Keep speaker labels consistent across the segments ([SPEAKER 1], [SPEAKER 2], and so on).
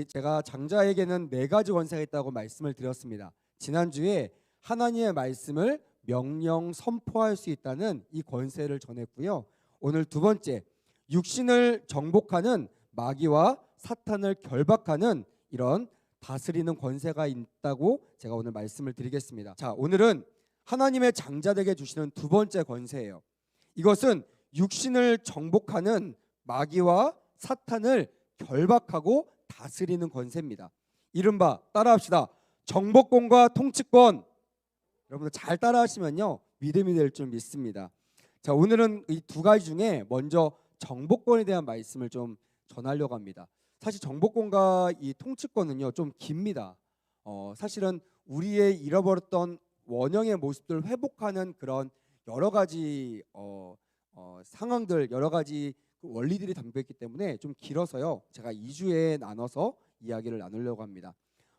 [SPEAKER 1] 제가 장자에게는 네 가지 권세가 있다고 말씀을 드렸습니다. 지난주에 하나님의 말씀을 명령 선포할 수 있다는 이 권세를 전했고요. 오늘 두 번째, 육신을 정복하는 마귀와 사탄을 결박하는 이런 다스리는 권세가 있다고 제가 오늘 말씀을 드리겠습니다. 오늘은 하나님의 장자에게 주시는 두 번째 권세예요. 이것은 육신을 정복하는 마귀와 사탄을 결박하고 다스리는 권세입니다. 이른바 따라합시다. 정복권과 통치권. 여러분들 잘 따라하시면요 믿음이 될 줄 믿습니다. 오늘은 이 두 가지 중에 먼저 정복권에 대한 말씀을 좀 전하려고 합니다. 사실 정복권과 이 통치권은요 좀 깁니다. 사실은 우리의 잃어버렸던 원형의 모습들을 회복하는 그런 여러 가지 상황들, 여러 가지 원리들이 담겨있기 때문에 좀 길어서요 제가 2주에 나눠서 이야기를 나누려고 합니다.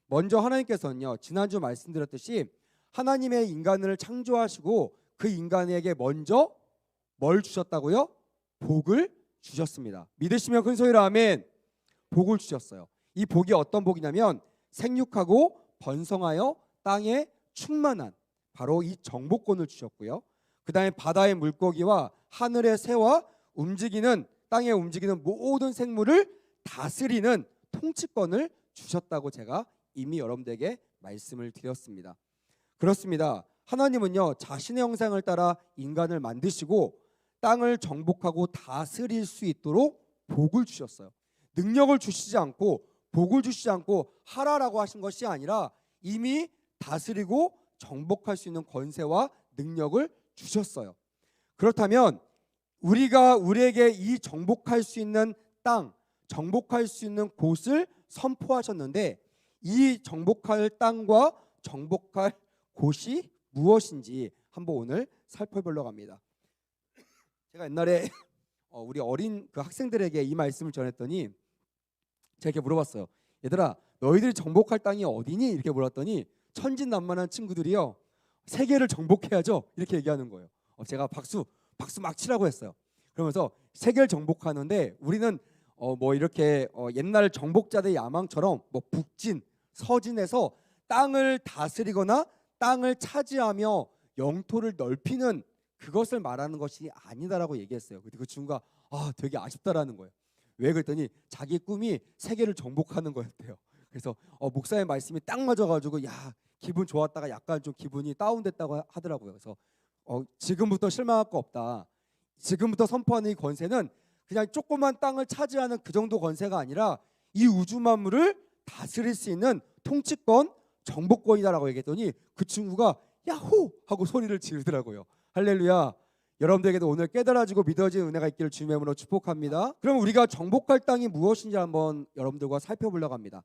[SPEAKER 1] 먼저 하나님께서는요 지난주 말씀드렸듯이 하나님의 인간을 창조하시고 그 인간에게 먼저 뭘 주셨다고요? 복을 주셨습니다. 믿으시면 큰 소리로 아멘. 복을 주셨어요. 이 복이 어떤 복이냐면 생육하고 번성하여 땅에 충만한, 바로 이 정복권을 주셨고요. 그 다음에 바다의 물고기와 하늘의 새와 땅에 움직이는 모든 생물을 다스리는 통치권을 주셨다고 제가 이미 여러분들에게 말씀을 드렸습니다. 그렇습니다. 하나님은요 자신의 형상을 따라 인간을 만드시고 땅을 정복하고 다스릴 수 있도록 복을 주셨어요. 능력을 주시지 않고 복을 주시지 않고 하라라고 하신 것이 아니라 이미 다스리고 정복할 수 있는 권세와 능력을 주셨어요. 그렇다면 우리에게 이 정복할 수 있는 땅, 정복할 수 있는 곳을 선포하셨는데 이 정복할 땅과 정복할 곳이 무엇인지 한번 오늘 살펴보려고 합니다. 제가 옛날에 우리 어린 그 학생들에게 이 말씀을 전했더니 제가 이렇게 물어봤어요. 얘들아, 너희들이 정복할 땅이 어디니? 이렇게 물었더니 천진난만한 친구들이요, 세계를 정복해야죠 이렇게 얘기하는 거예요. 제가 박수 막 치라고 했어요. 그러면서 세계를 정복하는데 우리는 이렇게 옛날 정복자들의 야망처럼 북진, 서진에서 땅을 다스리거나 땅을 차지하며 영토를 넓히는 그것을 말하는 것이 아니다라고 얘기했어요. 그 친구가 되게 아쉽다라는 거예요. 왜 그랬더니 자기 꿈이 세계를 정복하는 거였대요. 그래서 목사의 말씀이 딱 맞아가지고 기분 좋았다가 약간 좀 기분이 다운됐다고 하더라고요. 그래서 지금부터 실망할 거 없다. 지금부터 선포하는 이 권세는 그냥 조그만 땅을 차지하는 그 정도 권세가 아니라 이 우주 만물을 다스릴 수 있는 통치권, 정복권이다라고 얘기했더니 그 친구가 야호! 하고 소리를 지르더라고요. 할렐루야. 여러분들에게도 오늘 깨달아지고 믿어지는 은혜가 있기를 주님의 이름으로 축복합니다. 그럼 우리가 정복할 땅이 무엇인지 한번 여러분들과 살펴보려고 합니다.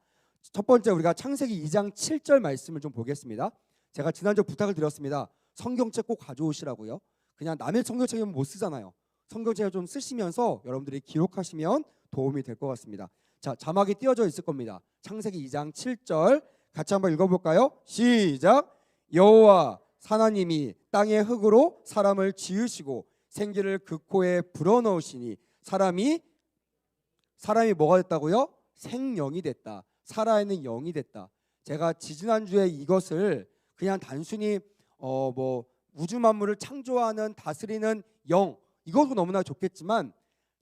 [SPEAKER 1] 첫 번째, 우리가 창세기 2장 7절 말씀을 좀 보겠습니다. 제가 지난주 부탁을 드렸습니다. 성경책 꼭 가져오시라고요. 그냥 남의 성경책이면 못 쓰잖아요. 성경책을 좀 쓰시면서 여러분들이 기록하시면 도움이 될 것 같습니다. 자막이 띄어져 있을 겁니다. 창세기 2장 7절 같이 한번 읽어볼까요? 시작. 여호와 하나님이 땅의 흙으로 사람을 지으시고 생기를 그 코에 불어넣으시니 사람이 뭐가 됐다고요? 생령이 됐다. 살아있는 영이 됐다. 제가 지지난주에 이것을 그냥 단순히 우주 만물을 창조하는 다스리는 영, 이것도 너무나 좋겠지만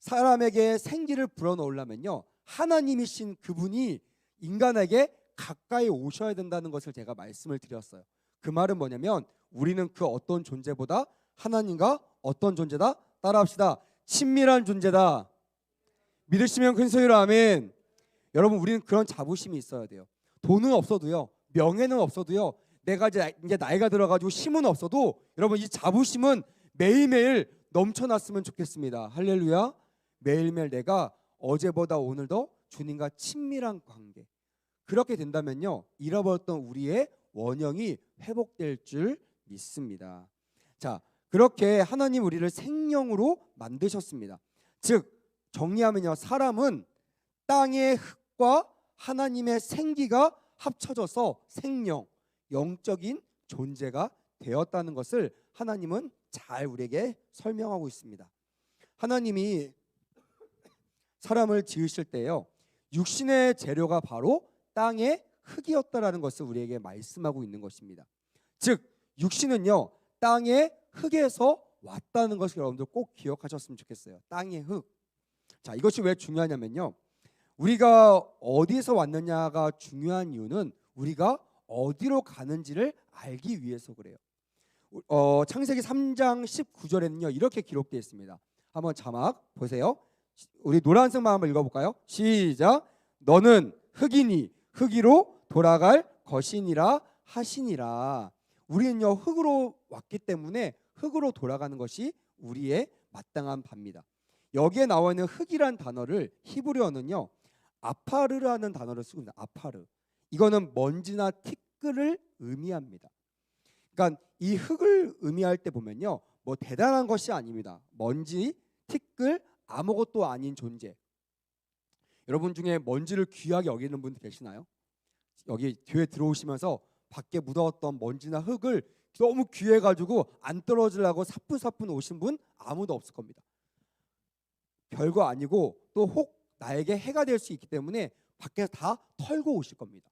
[SPEAKER 1] 사람에게 생기를 불어넣으려면요 하나님이신 그분이 인간에게 가까이 오셔야 된다는 것을 제가 말씀을 드렸어요. 그 말은 뭐냐면 우리는 그 어떤 존재보다 하나님과 어떤 존재다? 따라합시다. 친밀한 존재다. 믿으시면 큰 소리로 아멘. 여러분, 우리는 그런 자부심이 있어야 돼요. 돈은 없어도요, 명예는 없어도요, 내가 이제 나이가 들어가지고 힘은 없어도 여러분 이 자부심은 매일매일 넘쳐났으면 좋겠습니다. 할렐루야. 매일매일 내가 어제보다 오늘 더 주님과 친밀한 관계, 그렇게 된다면요 잃어버렸던 우리의 원형이 회복될 줄 믿습니다. 그렇게 하나님 우리를 생명으로 만드셨습니다. 즉 정리하면요, 사람은 땅의 흙과 하나님의 생기가 합쳐져서 생명, 영적인 존재가 되었다는 것을 하나님은 잘 우리에게 설명하고 있습니다. 하나님이 사람을 지으실 때요 육신의 재료가 바로 땅의 흙이었다라는 것을 우리에게 말씀하고 있는 것입니다. 즉 육신은요 땅의 흙에서 왔다는 것을 여러분들 꼭 기억하셨으면 좋겠어요. 땅의 흙. 자, 이것이 왜 중요하냐면요, 우리가 어디서 왔느냐가 중요한 이유는 우리가 어디로 가는지를 알기 위해서 그래요. 창세기 3장 19절에는요 이렇게 기록되어 있습니다. 한번 자막 보세요. 우리 노란색만 한번 읽어볼까요? 시작. 너는 흙이니 흙이로 돌아갈 것이니라 하시니라. 우리는요 흙으로 왔기 때문에 흙으로 돌아가는 것이 우리의 마땅한 바입니다. 여기에 나와 있는 흙이란 단어를 히브리어는요 아파르라는 단어를 쓰고 있습니다. 아파르. 이거는 먼지나 티끌을 의미합니다. 그러니까 이 흙을 의미할 때 보면요 뭐 대단한 것이 아닙니다. 먼지, 티끌, 아무것도 아닌 존재. 여러분 중에 먼지를 귀하게 여기는 분들 계시나요? 여기 교회 들어오시면서 밖에 묻어왔던 먼지나 흙을 너무 귀해가지고 안 떨어지려고 사뿐사뿐 오신 분 아무도 없을 겁니다. 별거 아니고 또 혹 나에게 해가 될 수 있기 때문에 밖에서 다 털고 오실 겁니다.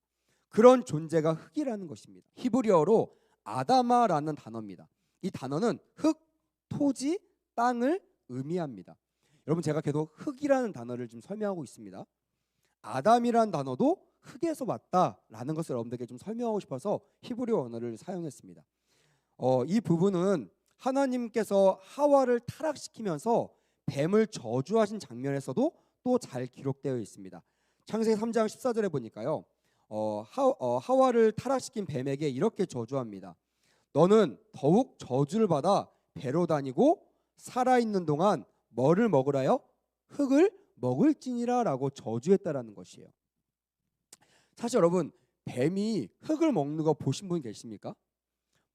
[SPEAKER 1] 그런 존재가 흙이라는 것입니다. 히브리어로 아다마라는 단어입니다. 이 단어는 흙, 토지, 땅을 의미합니다. 여러분 제가 계속 흙이라는 단어를 좀 설명하고 있습니다. 아담이라는 단어도 흙에서 왔다라는 것을 여러분들에게 좀 설명하고 싶어서 히브리어 언어를 사용했습니다. 이 부분은 하나님께서 하와를 타락시키면서 뱀을 저주하신 장면에서도 또 잘 기록되어 있습니다. 창세기 3장 14절에 보니까요 하와를 타락시킨 뱀에게 이렇게 저주합니다. 너는 더욱 저주를 받아 배로 다니고 살아있는 동안 뭐를 먹으라요? 흙을 먹을지니라 라고 저주했다라는 것이에요. 사실 여러분 뱀이 흙을 먹는 거 보신 분 계십니까?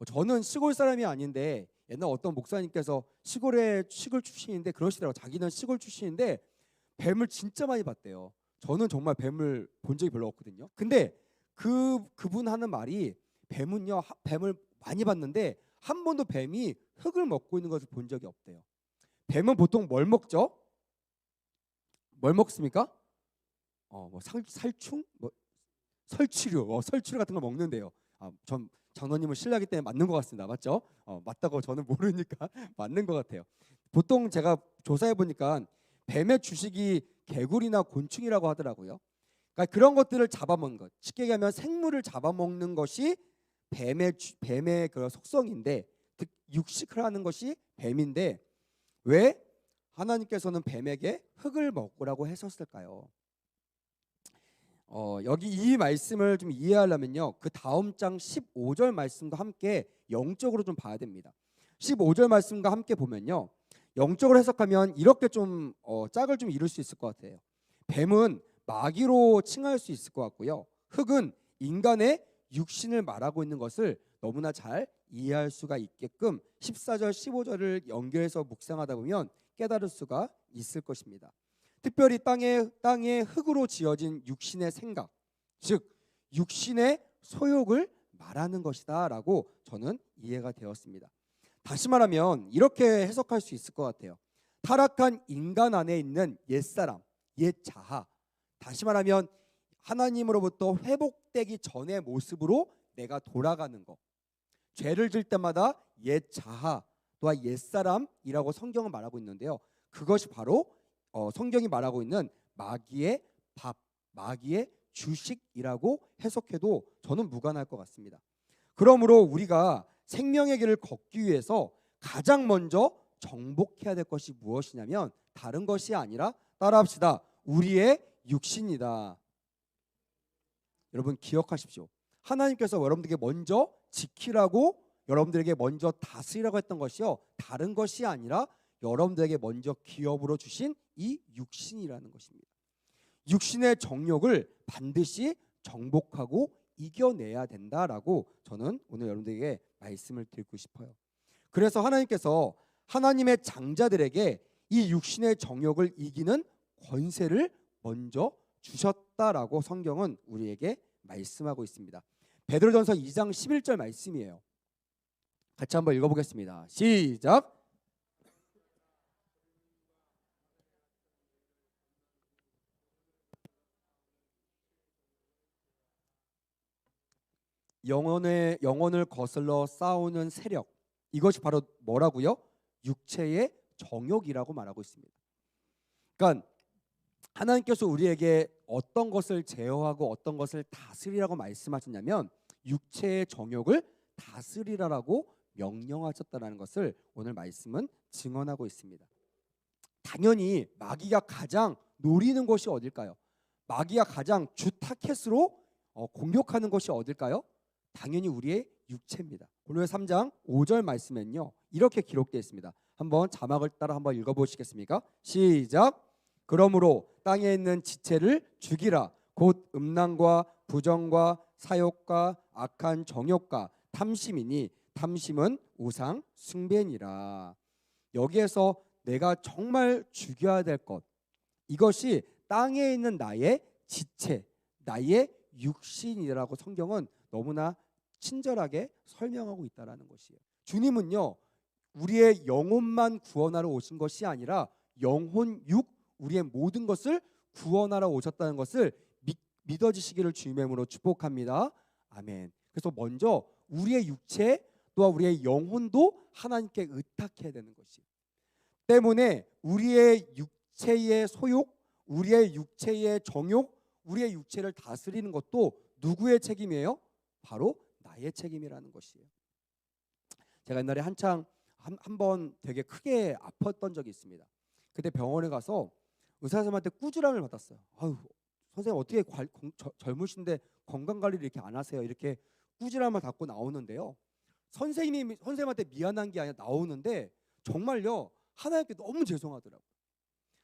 [SPEAKER 1] 저는 시골 사람이 아닌데 옛날 어떤 목사님께서 시골 출신인데 그러시더라고요. 자기는 시골 출신인데 뱀을 진짜 많이 봤대요. 저는 정말 뱀을 본 적이 별로 없거든요. 근데 그분 하는 말이 뱀은요 뱀을 많이 봤는데 한 번도 뱀이 흙을 먹고 있는 것을 본 적이 없대요. 뱀은 보통 뭘 먹죠? 뭘 먹습니까? 뭐 살충, 뭐 설치류, 설치류 같은 걸 먹는데요. 전 장로님은 신뢰하기 때문에 맞는 것 같습니다. 맞죠? 맞다고 저는 모르니까 맞는 것 같아요. 보통 제가 조사해 보니까 뱀의 주식이 개구리나 곤충이라고 하더라고요. 그러니까 그런 것들을 잡아먹는 것, 쉽게 얘기하면 생물을 잡아먹는 것이 뱀의 그 속성인데, 즉 육식을 하는 것이 뱀인데 왜 하나님께서는 뱀에게 흙을 먹으라고 하셨을까요? 여기 이 말씀을 좀 이해하려면요 그 다음 장 15절 말씀과 함께 영적으로 좀 봐야 됩니다. 15절 말씀과 함께 보면요 영적으로 해석하면 이렇게 좀 짝을 좀 이룰 수 있을 것 같아요. 뱀은 마귀로 칭할 수 있을 것 같고요, 흙은 인간의 육신을 말하고 있는 것을 너무나 잘 이해할 수가 있게끔 14절 15절을 연결해서 묵상하다 보면 깨달을 수가 있을 것입니다. 특별히 땅의 흙으로 지어진 육신의 생각, 즉 육신의 소욕을 말하는 것이다 라고 저는 이해가 되었습니다. 다시 말하면 이렇게 해석할 수 있을 것 같아요. 타락한 인간 안에 있는 옛사람, 옛자아, 다시 말하면 하나님으로부터 회복되기 전의 모습으로 내가 돌아가는 것, 죄를 질 때마다 옛자아 또한 옛사람이라고 성경은 말하고 있는데요, 그것이 바로 성경이 말하고 있는 마귀의 밥, 마귀의 주식이라고 해석해도 저는 무관할 것 같습니다. 그러므로 우리가 생명의 길을 걷기 위해서 가장 먼저 정복해야 될 것이 무엇이냐면 다른 것이 아니라, 따라합시다, 우리의 육신이다. 여러분 기억하십시오. 하나님께서 여러분들에게 먼저 지키라고, 여러분들에게 먼저 다스리라고 했던 것이요 다른 것이 아니라 여러분들에게 먼저 기업으로 주신 이 육신이라는 것입니다. 육신의 정욕을 반드시 정복하고 이겨내야 된다라고 저는 오늘 여러분들에게 말씀을 드리고 싶어요. 그래서 하나님께서 하나님의 장자들에게 이 육신의 정욕을 이기는 권세를 먼저 주셨다라고 성경은 우리에게 말씀하고 있습니다. 베드로전서 2장 11절 말씀이에요. 같이 한번 읽어보겠습니다. 시작. 영혼을 거슬러 싸우는 세력, 이것이 바로 뭐라고요? 육체의 정욕이라고 말하고 있습니다. 그러니까 하나님께서 우리에게 어떤 것을 제어하고 어떤 것을 다스리라고 말씀하셨냐면 육체의 정욕을 다스리라라고 명령하셨다는 것을 오늘 말씀은 증언하고 있습니다. 당연히 마귀가 가장 노리는 것이 어딜까요? 마귀가 가장 주 타켓으로 공격하는 것이 어딜까요? 당연히 우리의 육체입니다. 골로새 3장 5절 말씀엔요 이렇게 기록되어 있습니다. 한번 자막을 따라 한번 읽어보시겠습니까? 시작. 그러므로 땅에 있는 지체를 죽이라. 곧 음란과 부정과 사욕과 악한 정욕과 탐심이니 탐심은 우상 숭배니라. 여기에서 내가 정말 죽여야 될 것, 이것이 땅에 있는 나의 지체, 나의 육신이라고 성경은 너무나 친절하게 설명하고 있다는 것이에요. 주님은요 우리의 영혼만 구원하러 오신 것이 아니라 영혼, 육, 우리의 모든 것을 구원하러 오셨다는 것을 믿어지시기를 주님의 이름으로 축복합니다. 아멘. 그래서 먼저 우리의 육체 또한 우리의 영혼도 하나님께 의탁해야 되는 것이에요. 때문에 우리의 육체의 소욕, 우리의 육체의 정욕, 우리의 육체를 다스리는 것도 누구의 책임이에요? 바로 나의 책임이라는 것이에요. 제가 옛날에 한창 한 번 되게 크게 아팠던 적이 있습니다. 그때 병원에 가서 의사 선생님한테 꾸지람을 받았어요. 아유, 선생님 어떻게 젊으신데 건강 관리를 이렇게 안 하세요? 이렇게 꾸지람을 받고 나오는데요. 선생님한테 미안한 게 아니라 나오는데 정말요 하나님께 너무 죄송하더라고요.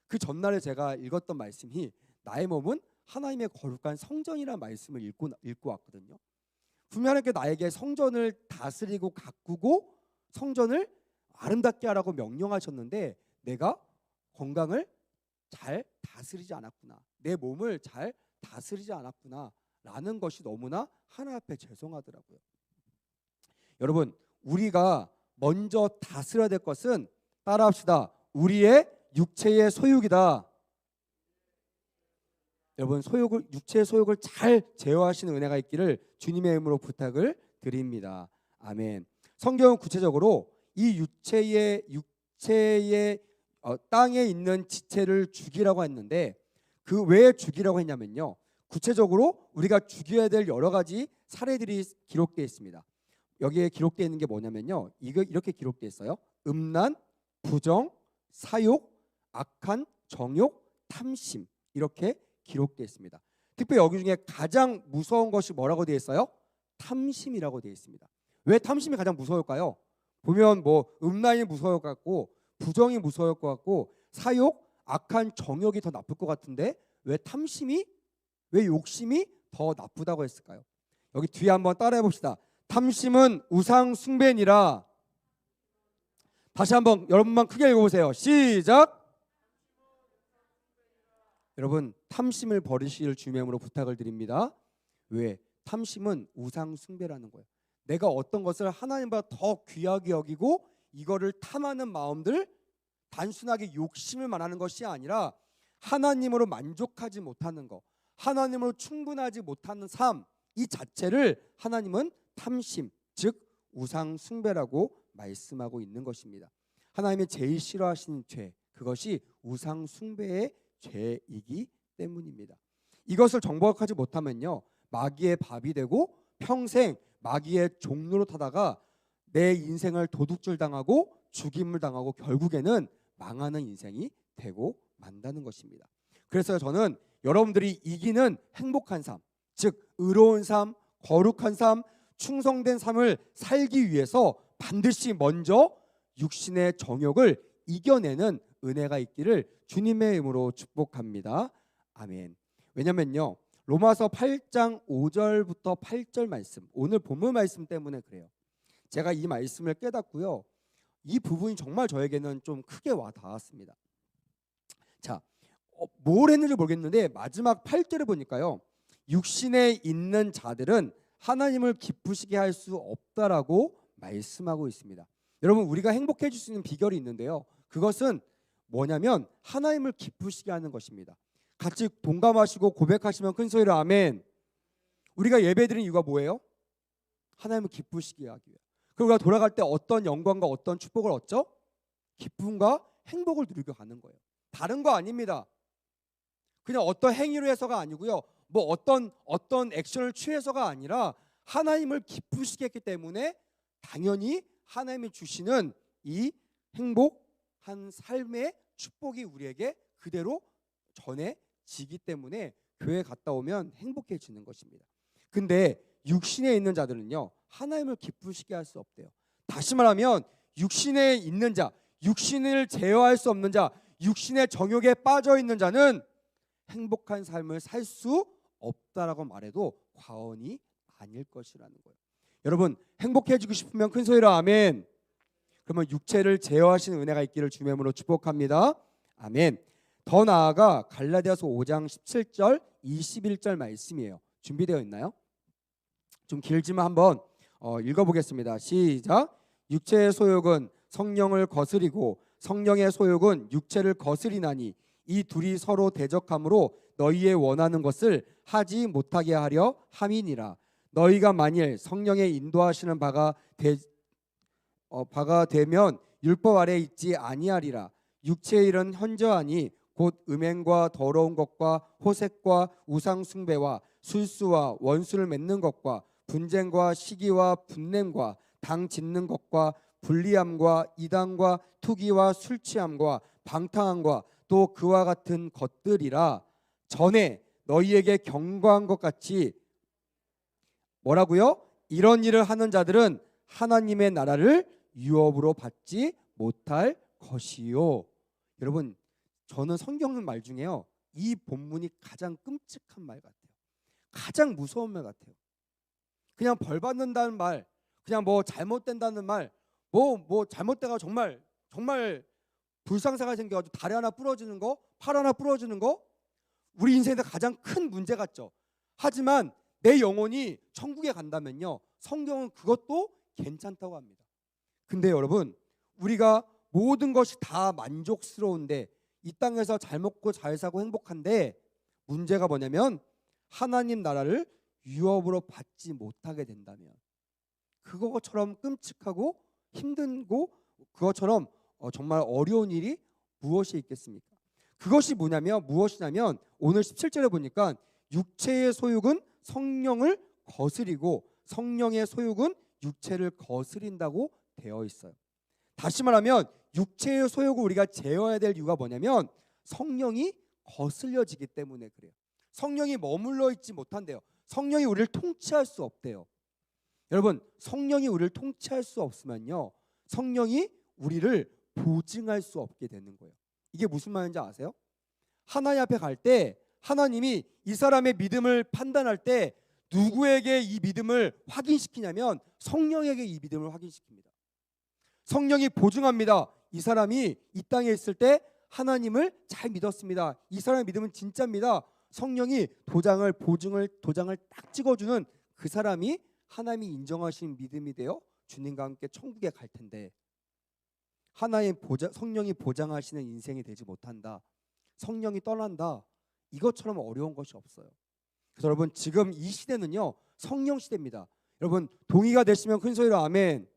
[SPEAKER 1] 그 전날에 제가 읽었던 말씀이 나의 몸은 하나님의 거룩한 성전이라는 말씀을 읽고 왔거든요. 분명히 하나님께 나에게 성전을 다스리고 가꾸고 성전을 아름답게 하라고 명령하셨는데 내가 건강을 잘 다스리지 않았구나, 내 몸을 잘 다스리지 않았구나 라는 것이 너무나 하나님 앞에 죄송하더라고요. 여러분, 우리가 먼저 다스려야 될 것은 따라합시다. 우리의 육체의 소욕이다. 여러분, 육체의 소욕을 잘 제어하시는 은혜가 있기를 주님의 이름으로 부탁을 드립니다. 아멘. 성경은 구체적으로 이 육체의 땅에 있는 지체를 죽이라고 했는데 그 왜 죽이라고 했냐면요, 구체적으로 우리가 죽여야 될 여러 가지 사례들이 기록되어 있습니다. 여기에 기록되어 있는 게 뭐냐면요, 이렇게 기록되어 있어요. 음란, 부정, 사욕, 악한 정욕, 탐심, 이렇게 기록되어 있습니다. 특별히 여기 중에 가장 무서운 것이 뭐라고 되어 있어요? 탐심이라고 되어 있습니다. 왜 탐심이 가장 무서울까요? 보면 뭐 음란이 무서울 것 같고 부정이 무서울 것 같고 사욕, 악한 정욕이 더 나쁠 것 같은데 왜 욕심이 더 나쁘다고 했을까요? 여기 뒤에 한번 따라해 봅시다. 탐심은 우상 숭배니라. 다시 한번 여러분만 크게 읽어보세요. 시작. 여러분, 탐심을 버리시길 주님의 이름으로 부탁을 드립니다. 왜? 탐심은 우상 숭배라는 거예요. 내가 어떤 것을 하나님보다 더 귀하게 여기고 이거를 탐하는 마음들, 단순하게 욕심을 말하는 것이 아니라 하나님으로 만족하지 못하는 것, 하나님으로 충분하지 못하는 삶, 이 자체를 하나님은 탐심, 즉 우상 숭배라고 말씀하고 있는 것입니다. 하나님이 제일 싫어하시는 죄, 그것이 우상 숭배의 죄이기 때문입니다. 이것을 정복하지 못하면요, 마귀의 밥이 되고 평생 마귀의 종로로 타다가 내 인생을 도둑질 당하고 죽임을 당하고 결국에는 망하는 인생이 되고 만다는 것입니다. 그래서 저는 여러분들이 이기는 행복한 삶, 즉 의로운 삶, 거룩한 삶, 충성된 삶을 살기 위해서 반드시 먼저 육신의 정욕을 이겨내는 은혜가 있기를 주님의 이름으로 축복합니다. 아멘. 왜냐면요, 로마서 8장 5절부터 8절 말씀, 오늘 본문 말씀 때문에 그래요. 제가 이 말씀을 깨닫고요, 이 부분이 정말 저에게는 좀 크게 와 닿았습니다. 자, 뭘 했는지 모르겠는데 마지막 8절을 보니까요, 육신에 있는 자들은 하나님을 기쁘시게 할 수 없다라고 말씀하고 있습니다. 여러분, 우리가 행복해질 수 있는 비결이 있는데요, 그것은 뭐냐면 하나님을 기쁘시게 하는 것입니다. 같이 동감하시고 고백하시면 큰 소리로 아멘. 우리가 예배드리는 이유가 뭐예요? 하나님을 기쁘시게 하기 위해. 그리고 우리가 돌아갈 때 어떤 영광과 어떤 축복을 얻죠? 기쁨과 행복을 누리고 가는 거예요. 다른 거 아닙니다. 그냥 어떤 행위로 해서가 아니고요. 뭐 어떤 액션을 취해서가 아니라 하나님을 기쁘시게 했기 때문에 당연히 하나님이 주시는 이 행복한 삶의 축복이 우리에게 그대로 전해지기 때문에 교회 갔다 오면 행복해지는 것입니다. 근데 육신에 있는 자들은요, 하나님을 기쁘시게 할 수 없대요. 다시 말하면 육신에 있는 자, 육신을 제어할 수 없는 자, 육신의 정욕에 빠져 있는 자는 행복한 삶을 살 수 없다라고 말해도 과언이 아닐 것이라는 거예요. 여러분, 행복해지고 싶으면 큰 소리로 아멘. 그러면 육체를 제어하시는 은혜가 있기를 주의 이름으로 축복합니다. 아멘. 더 나아가 갈라디아서 5장 17절 21절 말씀이에요. 준비되어 있나요? 좀 길지만 한번 읽어보겠습니다. 시작. 육체의 소욕은 성령을 거스리고 성령의 소욕은 육체를 거스리나니 이 둘이 서로 대적함으로 너희의 원하는 것을 하지 못하게 하려 함이니라. 너희가 만일 성령의 인도하시는 바가 되면 율법 아래 있지 아니하리라. 육체의 일은 현저하니 곧 음행과 더러운 것과 호색과 우상 숭배와 술수와 원수를 맺는 것과 분쟁과 시기와 분냄과 당 짓는 것과 불리함과 이단과 투기와 술 취함과 방탕함과 또 그와 같은 것들이라. 전에 너희에게 경고한 것 같이 뭐라고요? 이런 일을 하는 자들은 하나님의 나라를 유업으로 받지 못할 것이요. 여러분, 저는 성경 말 중에요, 이 본문이 가장 끔찍한 말 같아요. 가장 무서운 말 같아요. 그냥 벌 받는다는 말, 그냥 뭐 잘못된다는 말, 뭐 잘못돼가 정말 불상사가 생겨가지고 다리 하나 부러지는 거, 팔 하나 부러지는 거, 우리 인생에서 가장 큰 문제 같죠. 하지만 내 영혼이 천국에 간다면요, 성경은 그것도 괜찮다고 합니다. 근데 여러분, 우리가 모든 것이 다 만족스러운데, 이 땅에서 잘 먹고 잘 사고 행복한데, 문제가 뭐냐면 하나님 나라를 유업으로 받지 못하게 된다면, 그것처럼 끔찍하고 힘든고 그것처럼 정말 어려운 일이 무엇이 있겠습니까? 그것이 무엇이냐면 오늘 17절에 보니까 육체의 소욕은 성령을 거스리고 성령의 소욕은 육체를 거스린다고 되어 있어요. 다시 말하면 육체의 소욕을 우리가 제어해야 될 이유가 뭐냐면 성령이 거슬려지기 때문에 그래요. 성령이 머물러 있지 못한대요. 성령이 우리를 통치할 수 없대요. 여러분, 성령이 우리를 통치할 수 없으면요, 성령이 우리를 보증할 수 없게 되는 거예요. 이게 무슨 말인지 아세요? 하나님 앞에 갈 때 하나님이 이 사람의 믿음을 판단할 때 누구에게 이 믿음을 확인시키냐면 성령에게 이 믿음을 확인시킵니다. 성령이 보증합니다. 이 사람이 이 땅에 있을 때 하나님을 잘 믿었습니다. 이 사람의 믿음은 진짜입니다. 성령이 도장을 딱 찍어주는 그 사람이 하나님이 인정하신 믿음이 되어 주님과 함께 천국에 갈 텐데, 성령이 보장하시는 인생이 되지 못한다, 성령이 떠난다, 이것처럼 어려운 것이 없어요. 그래서 여러분, 지금 이 시대는요, 성령 시대입니다. 여러분, 동의가 되시면 큰 소리로 아멘.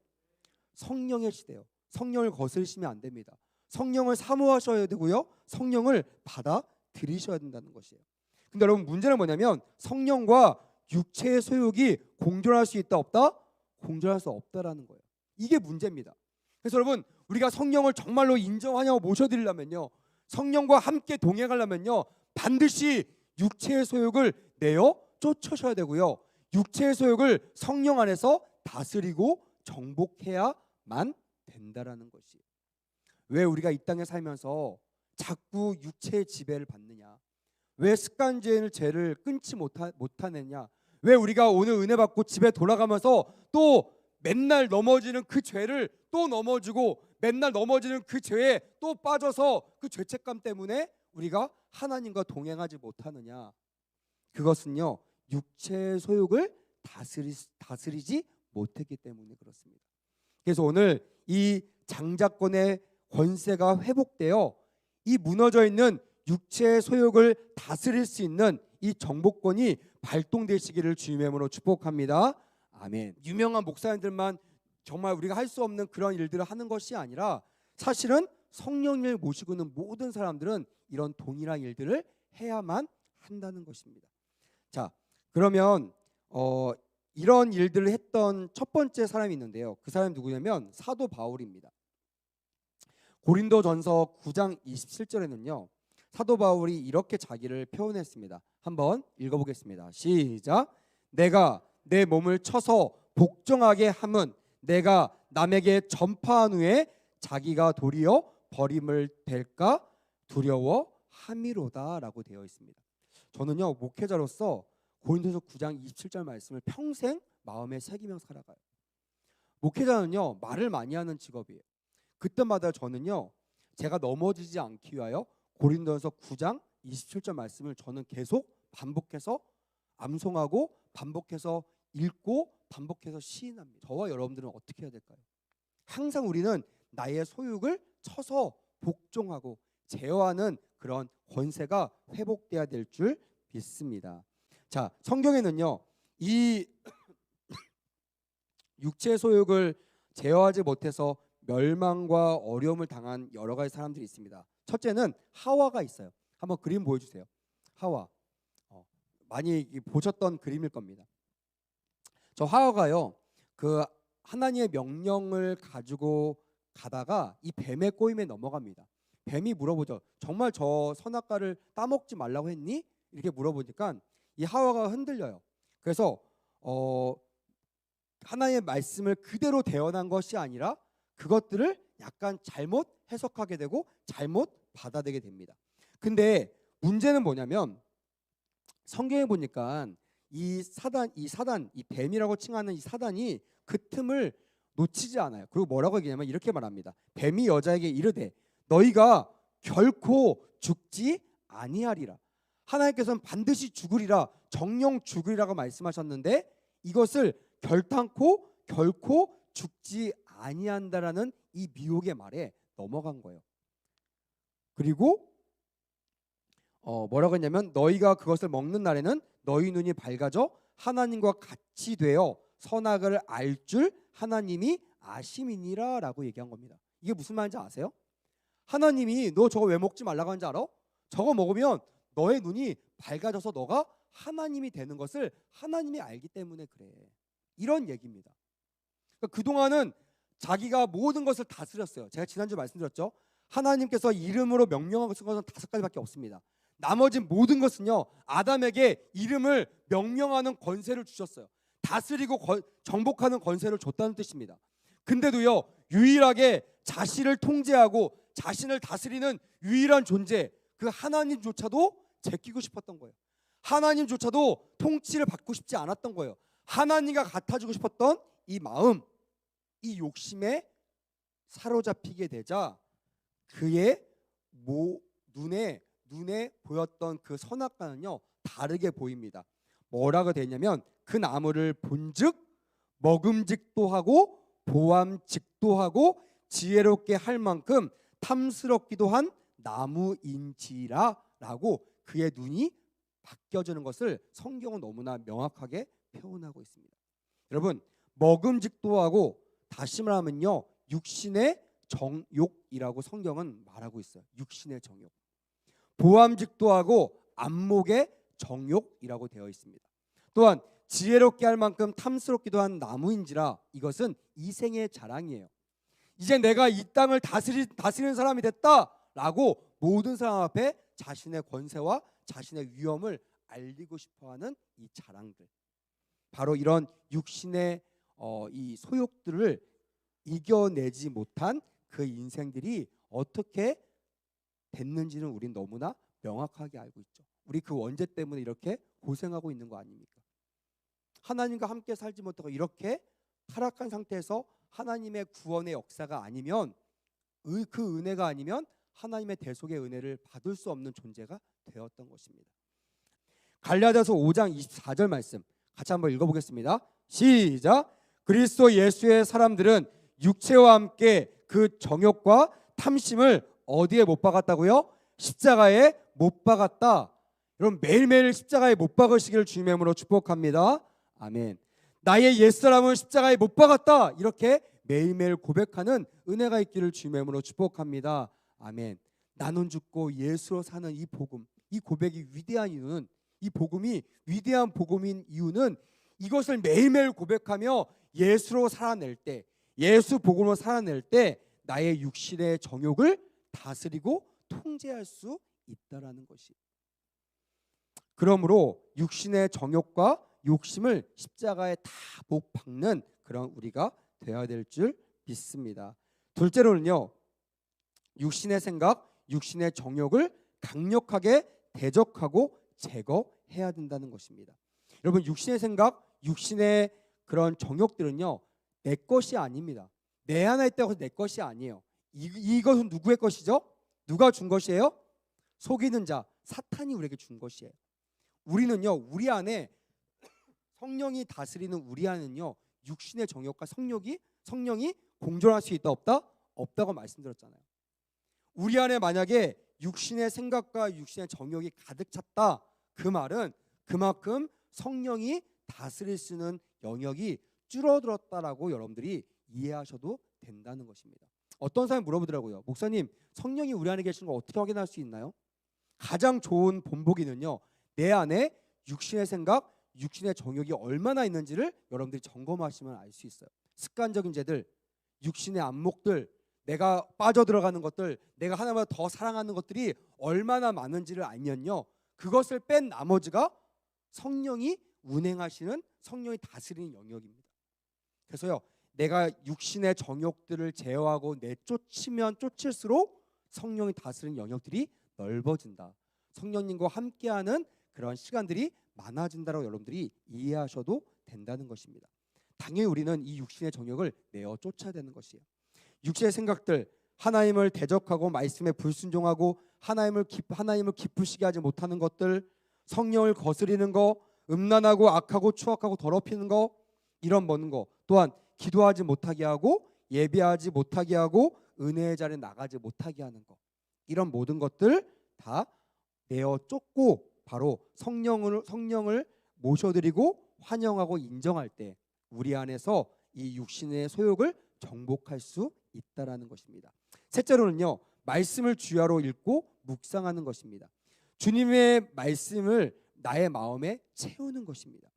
[SPEAKER 1] 성령의 시대예요. 성령을 거스르시면 안 됩니다. 성령을 사모하셔야 되고요, 성령을 받아들이셔야 된다는 것이에요. 근데 여러분, 문제는 뭐냐면 성령과 육체의 소욕이 공존할 수 있다 없다? 공존할 수 없다라는 거예요. 이게 문제입니다. 그래서 여러분, 우리가 성령을 정말로 인정하냐고 모셔드리려면요, 성령과 함께 동행하려면요, 반드시 육체의 소욕을 내어 쫓으셔야 되고요, 육체의 소욕을 성령 안에서 다스리고 정복해야만 된다라는 것이. 왜 우리가 이 땅에 살면서 자꾸 육체의 지배를 받느냐? 왜 습관적인 죄를 끊지 못하느냐? 왜 우리가 오늘 은혜 받고 집에 돌아가면서 또 맨날 넘어지는 그 죄를 또 넘어지고 맨날 넘어지는 그 죄에 또 빠져서 그 죄책감 때문에 우리가 하나님과 동행하지 못하느냐? 그것은요, 육체의 소욕을 다스리지 못했기 때문에 그렇습니다. 그래서 오늘 이 장자권의 권세가 회복되어 이 무너져 있는 육체의 소욕을 다스릴 수 있는 이 정복권이 발동되시기를 주님의 이름으로 축복합니다. 아멘. 유명한 목사님들만 정말 우리가 할 수 없는 그런 일들을 하는 것이 아니라 사실은 성령을 모시고 있는 모든 사람들은 이런 동일한 일들을 해야만 한다는 것입니다. 자, 그러면 이런 일들을 했던 첫 번째 사람이 있는데요. 그 사람이 누구냐면 사도 바울입니다. 고린도전서 9장 27절에는요. 사도 바울이 이렇게 자기를 표현했습니다. 한번 읽어보겠습니다. 시작. 내가 내 몸을 쳐서 복종하게 함은 내가 남에게 전파한 후에 자기가 도리어 버림을 될까 두려워함이로다 라고 되어 있습니다. 저는요 목회자로서 고린도서 9장 27절 말씀을 평생 마음에 새기며 살아가요. 목회자는요 말을 많이 하는 직업이에요. 그때마다 저는요 제가 넘어지지 않기 위하여 고린도서 9장 27절 말씀을 저는 계속 반복해서 암송하고 반복해서 읽고 반복해서 시인합니다. 저와 여러분들은 어떻게 해야 될까요? 항상 우리는 나의 소욕을 쳐서 복종하고 제어하는 그런 권세가 회복돼야 될 줄 믿습니다. 자, 성경에는요 이 육체 소욕을 제어하지 못해서 멸망과 어려움을 당한 여러 가지 사람들이 있습니다. 첫째는 하와가 있어요. 한번 그림 보여주세요. 하와. 많이 보셨던 그림일 겁니다. 저 하와가요 그 하나님의 명령을 가지고 가다가 이 뱀의 꼬임에 넘어갑니다. 뱀이 물어보죠. 정말 저 선악과를 따먹지 말라고 했니? 이렇게 물어보니까 이 하와가 흔들려요. 그래서 하나님의 말씀을 그대로 대언한 것이 아니라 그것들을 약간 잘못 해석하게 되고 잘못 받아들이게 됩니다. 근데 문제는 뭐냐면 성경에 보니까 이 사단, 이 뱀이라고 칭하는 이 사단이 그 틈을 놓치지 않아요. 그리고 뭐라고 얘기하냐면 이렇게 말합니다. 뱀이 여자에게 이르되 너희가 결코 죽지 아니하리라. 하나님께서는 반드시 죽으리라, 정령 죽으리라고 말씀하셨는데 이것을 결탄코 결코 죽지 아니한다라는 이 미혹의 말에 넘어간 거예요. 그리고 뭐라고 했냐면 너희가 그것을 먹는 날에는 너희 눈이 밝아져 하나님과 같이 되어 선악을 알 줄 하나님이 아심이니라 라고 얘기한 겁니다. 이게 무슨 말인지 아세요? 하나님이 너 저거 왜 먹지 말라고 하는지 알아? 저거 먹으면 너의 눈이 밝아져서 너가 하나님이 되는 것을 하나님이 알기 때문에 그래. 이런 얘기입니다. 그러니까 그동안은 자기가 모든 것을 다스렸어요. 제가 지난주 말씀드렸죠. 하나님께서 이름으로 명령하고 쓴 것은 5가지밖에 없습니다. 나머지 모든 것은요 아담에게 이름을 명령하는 권세를 주셨어요. 다스리고 정복하는 권세를 줬다는 뜻입니다. 근데도요 유일하게 자신을 통제하고 자신을 다스리는 유일한 존재 그 하나님조차도 제끼고 싶었던 거예요. 하나님조차도 통치를 받고 싶지 않았던 거예요. 하나님과 같아지고 싶었던 이 마음, 이 욕심에 사로잡히게 되자 그의 눈에 보였던 그 선악과는요 다르게 보입니다. 뭐라고 되냐면 그 나무를 본즉 먹음직도 하고 보암직도 하고 지혜롭게 할 만큼 탐스럽기도 한 나무인지라라고 그의 눈이 바뀌어지는 것을 성경은 너무나 명확하게 표현하고 있습니다. 여러분 먹음직도 하고 다시 말하면요 육신의 정욕이라고 성경은 말하고 있어요. 육신의 정욕. 보암직도 하고 안목의 정욕이라고 되어 있습니다. 또한 지혜롭게 할 만큼 탐스럽기도 한 나무인지라 이것은 이생의 자랑이에요. 이제 내가 이 땅을 다스리는 사람이 됐다라고 모든 사람 앞에 자신의 권세와 자신의 위엄을 알리고 싶어하는 이 자랑들. 바로 이런 육신의 이 소욕들을 이겨내지 못한 그 인생들이 어떻게 됐는지는 우린 너무나 명확하게 알고 있죠. 우리 그 원죄 때문에 이렇게 고생하고 있는 거 아닙니까? 하나님과 함께 살지 못하고 이렇게 타락한 상태에서 하나님의 구원의 역사가 아니면 그 은혜가 아니면 하나님의 대속의 은혜를 받을 수 없는 존재가 되었던 것입니다. 갈라디아서 5장 24절 말씀 같이 한번 읽어보겠습니다. 시작. 그리스도 예수의 사람들은 육체와 함께 그 정욕과 탐심을 어디에 못 박았다고요? 십자가에 못 박았다. 여러분 매일매일 십자가에 못 박으시기를 주님의 이름으로 축복합니다. 아멘. 나의 옛사람은 십자가에 못 박았다. 이렇게 매일매일 고백하는 은혜가 있기를 주님의 이름으로 축복합니다. 아멘. 나는 죽고 예수로 사는 이 복음, 이 고백이 위대한 이유는, 이 복음이 위대한 복음인 이유는 이것을 매일매일 고백하며 예수로 살아낼 때, 예수 복음으로 살아낼 때 나의 육신의 정욕을 다스리고 통제할 수 있다라는 것이. 그러므로 육신의 정욕과 욕심을 십자가에 다 못 박는 그런 우리가 되어야 될 줄 믿습니다. 둘째로는요, 육신의 생각, 육신의 정욕을 강력하게 대적하고 제거해야 된다는 것입니다. 여러분, 육신의 생각, 육신의 그런 정욕들은요, 내 것이 아닙니다. 내 안에 있다고 해서 내 것이 아니에요. 이것은 누구의 것이죠? 누가 준 것이에요? 속이는 자, 사탄이 우리에게 준 것이에요. 우리는요, 우리 안에 성령이 다스리는 우리 안은요, 육신의 정욕과 성령이 공존할 수 있다 없다? 없다고 말씀드렸잖아요. 우리 안에 만약에 육신의 생각과 육신의 정욕이 가득 찼다, 그 말은 그만큼 성령이 다스릴 수 있는 영역이 줄어들었다라고 여러분들이 이해하셔도 된다는 것입니다. 어떤 사람이 물어보더라고요. 목사님, 성령이 우리 안에 계시는 걸 어떻게 확인할 수 있나요? 가장 좋은 본보기는요, 내 안에 육신의 생각, 육신의 정욕이 얼마나 있는지를 여러분들이 점검하시면 알 수 있어요. 습관적인 죄들, 육신의 안목들, 내가 빠져들어가는 것들, 내가 하나님보다 더 사랑하는 것들이 얼마나 많은지를 알면요, 그것을 뺀 나머지가 성령이 운행하시는, 성령이 다스리는 영역입니다. 그래서요, 내가 육신의 정욕들을 제어하고 내쫓으면 쫓을수록 성령이 다스리는 영역들이 넓어진다. 성령님과 함께하는 그런 시간들이 많아진다고 여러분들이 이해하셔도 된다는 것입니다. 당연히 우리는 이 육신의 정욕을 내어 쫓아야 되는 것이에요. 육신의 생각들, 하나님을 대적하고 말씀에 불순종하고 하나님을 기쁘시게 하지 못하는 것들, 성령을 거스리는 거, 음란하고 악하고 추악하고 더럽히는 거, 이런 모든 거, 또한 기도하지 못하게 하고 예배하지 못하게 하고 은혜의 자리에 나가지 못하게 하는 거, 이런 모든 것들 다 내어 쫓고 바로 성령을 모셔드리고 환영하고 인정할 때 우리 안에서 이 육신의 소욕을 정복할 수 있다라는 것입니다. 셋째로는요, 말씀을 주야로 읽고 묵상하는 것입니다. 주님의 말씀을 나의 마음에 채우는 것입니다.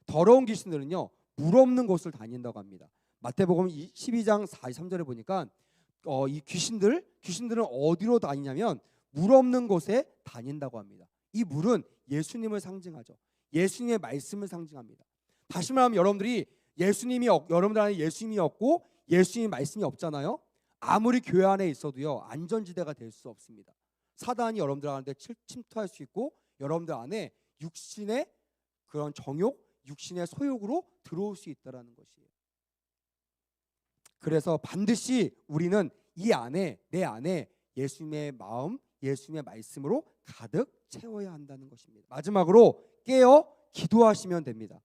[SPEAKER 1] 더러운 귀신들은요, 물 없는 곳을 다닌다고 합니다. 마태복음 12장 43절에 보니까 이 귀신들은 어디로 다니냐면 물 없는 곳에 다닌다고 합니다. 이 물은 예수님을 상징하죠. 예수님의 말씀을 상징합니다. 다시 말하면 여러분들 안에 예수님이 없고 예수님의 말씀이 없잖아요. 아무리 교회 안에 있어도요, 안전지대가 될 수 없습니다. 사단이 여러분들 안에 침투할 수 있고 여러분들 안에 육신의 그런 정욕, 육신의 소욕으로 들어올 수 있다라는 것이에요. 그래서 반드시 우리는 내 안에 예수님의 마음, 예수님의 말씀으로 가득 채워야 한다는 것입니다. 마지막으로 깨어 기도하시면 됩니다.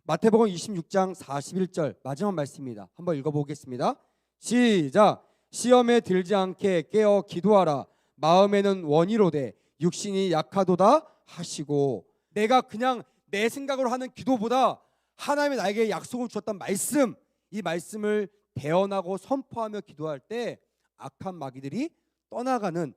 [SPEAKER 1] 마태복음 26장 41절 마지막 말씀입니다. 한번 읽어보겠습니다. 시작. 시험에 들지 않게 깨어 기도하라. 마음에는 원이로되 육신이 약하도다 하시고. 내가 그냥 내 생각으로 하는 기도보다 하나님이 나에게 약속을 주셨던 말씀, 이 말씀을 대언하고 선포하며 기도할 때 악한 마귀들이 떠나가는,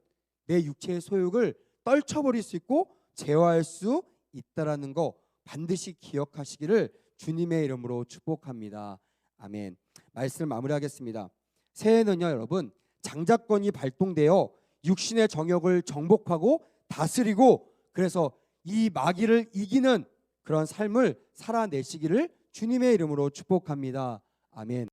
[SPEAKER 1] 내 육체의 소욕을 떨쳐버릴 수 있고 제어할 수 있다라는 거 반드시 기억하시기를 주님의 이름으로 축복합니다. 아멘. 말씀을 마무리하겠습니다. 새해는요, 여러분, 장자권이 발동되어 육신의 정욕을 정복하고 다스리고, 그래서 이 마귀를 이기는 그런 삶을 살아내시기를 주님의 이름으로 축복합니다. 아멘.